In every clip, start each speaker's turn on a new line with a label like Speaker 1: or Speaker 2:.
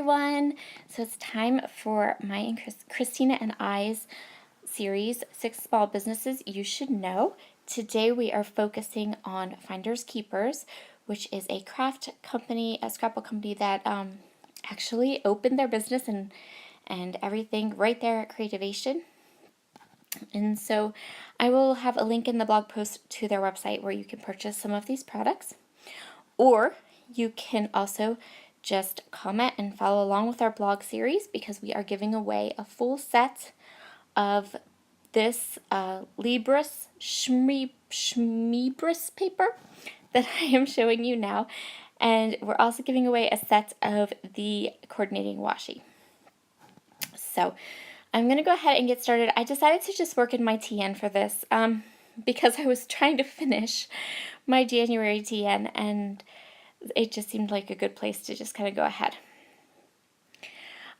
Speaker 1: everyone. So it's time for my and Christina and I's series, 6 Small Businesses You Should Know. Today we are focusing on Finders Keepers, which is a craft company, a scrapbook company that actually opened their business and everything right there at Creativation. And so I will have a link in the blog post to their website where you can purchase some of these products. Or you can also just comment and follow along with our blog series because we are giving away a full set of this Libris Schmeebris paper that I am showing you now. And we're also giving away a set of the coordinating washi. So I'm going to go ahead and get started. I decided to just work in my TN for this because I was trying to finish my January TN and it just seemed like a good place to just kind of go ahead.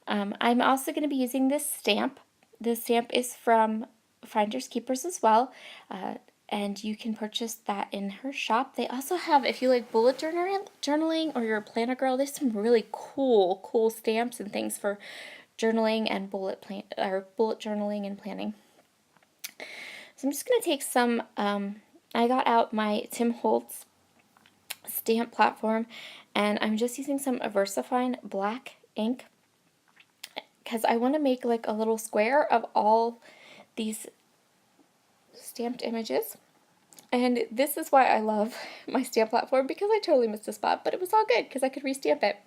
Speaker 1: I'm also going to be using this stamp. This stamp is from Finders Keepers as well, and you can purchase that in her shop. They also have, if you like bullet journaling or you're a planner girl, there's some really cool stamps and things for journaling and bullet journaling and planning. So I'm just going to take some, I got out my Tim Holtz stamp platform and I'm just using some VersaFine black ink because I want to make like a little square of all these stamped images. And this is why I love my stamp platform, because I totally missed a spot, but it was all good because I could restamp it.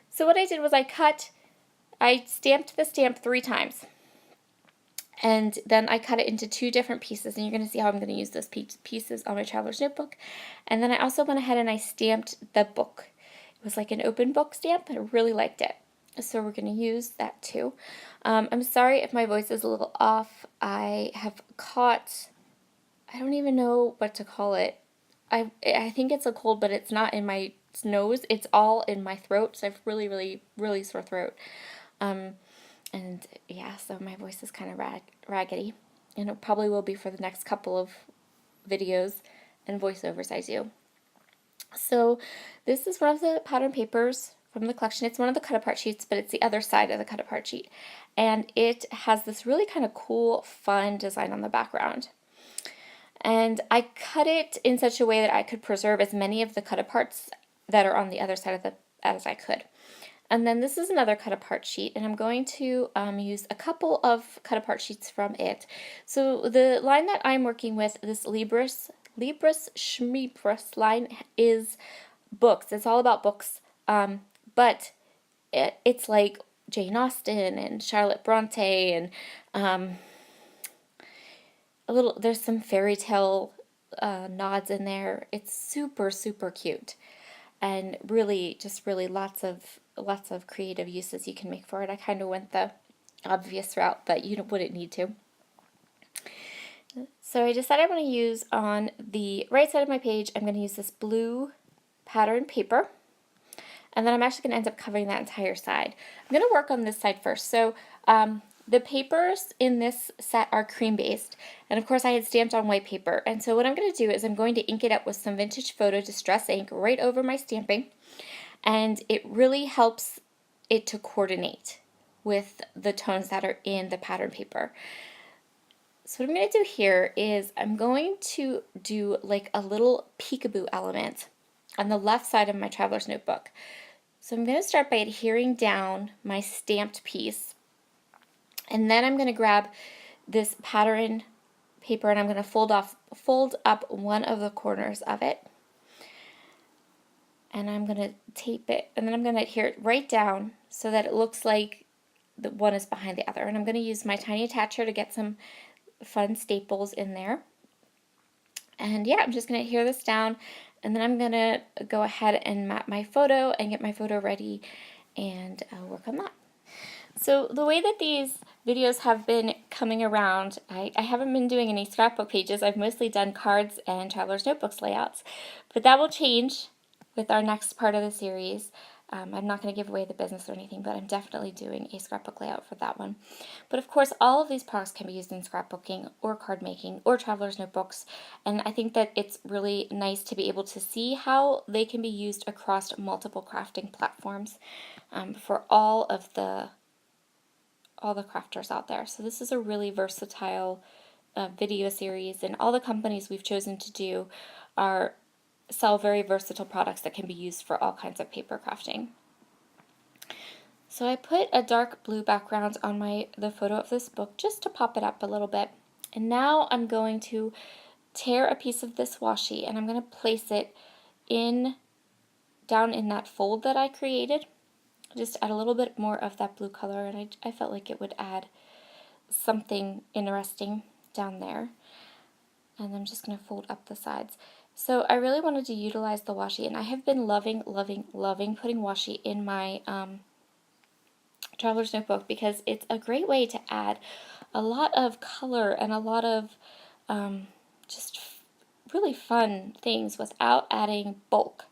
Speaker 1: So what I did was I stamped the stamp 3 times. And then I cut it into 2 different pieces, and you're going to see how I'm going to use those pieces on my traveler's notebook. And then I also went ahead and I stamped the book. It was like an open book stamp, and I really liked it. So we're going to use that too. I'm sorry if my voice is a little off. I have caught, I don't even know what to call it. I think it's a cold, but it's not in my nose. It's all in my throat, so I have really sore throat. And yeah, so my voice is kind of raggedy, and it probably will be for the next couple of videos and voiceovers I do. So this is one of the pattern papers from the collection. It's one of the cut-apart sheets, but it's the other side of the cut-apart sheet. And it has this really kind of cool, fun design on the background. And I cut it in such a way that I could preserve as many of the cut-aparts that are on the other side of as I could. And then this is another cut-apart sheet, and I'm going to use a couple of cut-apart sheets from it. So the line that I'm working with, this Libris Schmeebris line, is books. It's all about books, but it's like Jane Austen and Charlotte Bronte, and there's some fairy tale nods in there. It's super cute, and really lots of creative uses you can make for it. I kind of went the obvious route, but you wouldn't need to. So I decided I'm going to use on the right side of my page, I'm going to use this blue pattern paper, and then I'm actually going to end up covering that entire side. I'm going to work on this side first. So the papers in this set are cream based, and of course I had stamped on white paper, and so what I'm going to do is I'm going to ink it up with some Vintage Photo Distress ink right over my stamping, and it really helps it to coordinate with the tones that are in the pattern paper. So what I'm going to do here is I'm going to do like a little peekaboo element on the left side of my traveler's notebook. So I'm going to start by adhering down my stamped piece, and then I'm going to grab this pattern paper and I'm going to fold up one of the corners of it. And I'm going to tape it, and then I'm going to adhere it right down so that it looks like the one is behind the other. And I'm going to use my tiny attacher to get some fun staples in there. And yeah, I'm just going to adhere this down, and then I'm going to go ahead and map my photo and get my photo ready and work on that. So the way that these videos have been coming around, I haven't been doing any scrapbook pages. I've mostly done cards and traveler's notebooks layouts, but that will change with our next part of the series. I'm not going to give away the business or anything, but I'm definitely doing a scrapbook layout for that one. But of course, all of these products can be used in scrapbooking or card making or traveler's notebooks. And I think that it's really nice to be able to see how they can be used across multiple crafting platforms for all the crafters out there. So this is a really versatile video series, and all the companies we've chosen to do sell very versatile products that can be used for all kinds of paper crafting. So I put a dark blue background on the photo of this book just to pop it up a little bit. And now I'm going to tear a piece of this washi and I'm going to place it down in that fold that I created. Just add a little bit more of that blue color, and I felt like it would add something interesting down there. And I'm just going to fold up the sides. So I really wanted to utilize the washi, and I have been loving, loving, loving putting washi in my traveler's notebook because it's a great way to add a lot of color and a lot of just really fun things without adding bulk.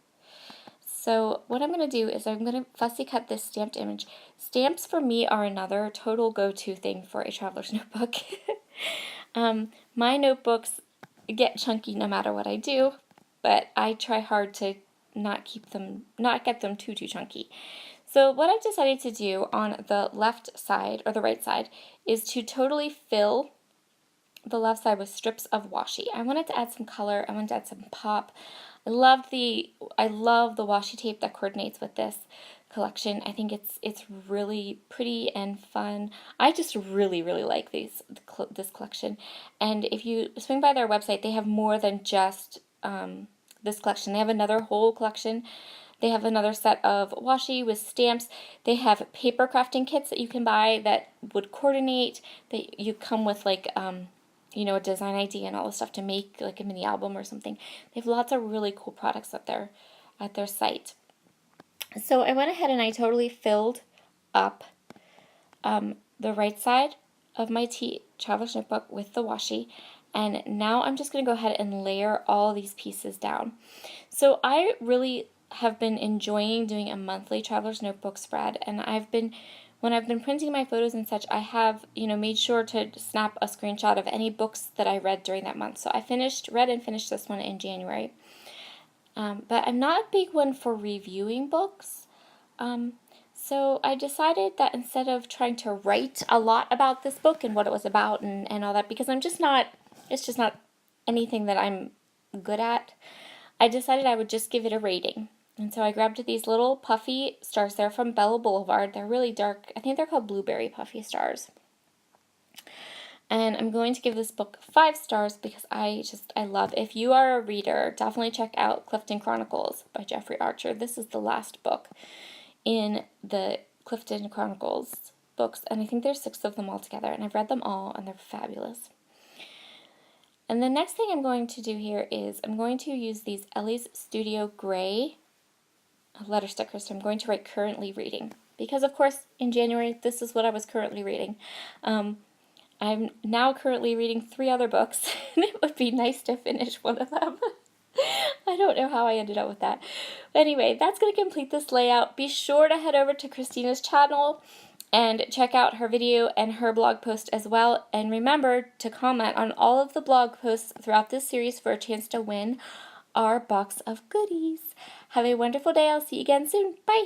Speaker 1: So what I'm going to do is I'm going to fussy cut this stamped image. Stamps for me are another total go-to thing for a traveler's notebook. My notebooks get chunky no matter what I do, but I try hard to not get them too chunky. So what I've decided to do on the left side, or the right side, is to totally fill the left side with strips of washi. I wanted to add some color, I wanted to add some pop. I love the washi tape that coordinates with this collection. I think it's really pretty and fun. I just really, really like this collection. And if you swing by their website, they have more than just this collection. They have another whole collection. They have another set of washi with stamps. They have paper crafting kits that you can buy that would coordinate. You come with like a design idea and all the stuff to make like a mini album or something. They have lots of really cool products at their site. So I went ahead and I totally filled up the right side of my traveler's notebook with the washi, and now I'm just going to go ahead and layer all these pieces down. So I really have been enjoying doing a monthly traveler's notebook spread, and when I've been printing my photos and such, I have, made sure to snap a screenshot of any books that I read during that month. So I read and finished this one in January. But I'm not a big one for reviewing books. So I decided that instead of trying to write a lot about this book and what it was about and all that, because it's just not anything that I'm good at, I decided I would just give it a rating. And so I grabbed these little puffy stars. They're from Bella Boulevard. They're really dark. I think they're called blueberry puffy stars. And I'm going to give this book 5 stars because I love. If you are a reader, definitely check out Clifton Chronicles by Jeffrey Archer. This is the last book in the Clifton Chronicles books, and I think there's 6 of them all together, and I've read them all, and they're fabulous. And the next thing I'm going to do here is I'm going to use these Ellie's Studio Gray letter stickers. So I'm going to write currently reading because, of course, in January, this is what I was currently reading. I'm now currently reading 3 other books, and it would be nice to finish one of them. I don't know how I ended up with that. But anyway, that's going to complete this layout. Be sure to head over to Christina's channel and check out her video and her blog post as well. And remember to comment on all of the blog posts throughout this series for a chance to win our box of goodies. Have a wonderful day. I'll see you again soon. Bye.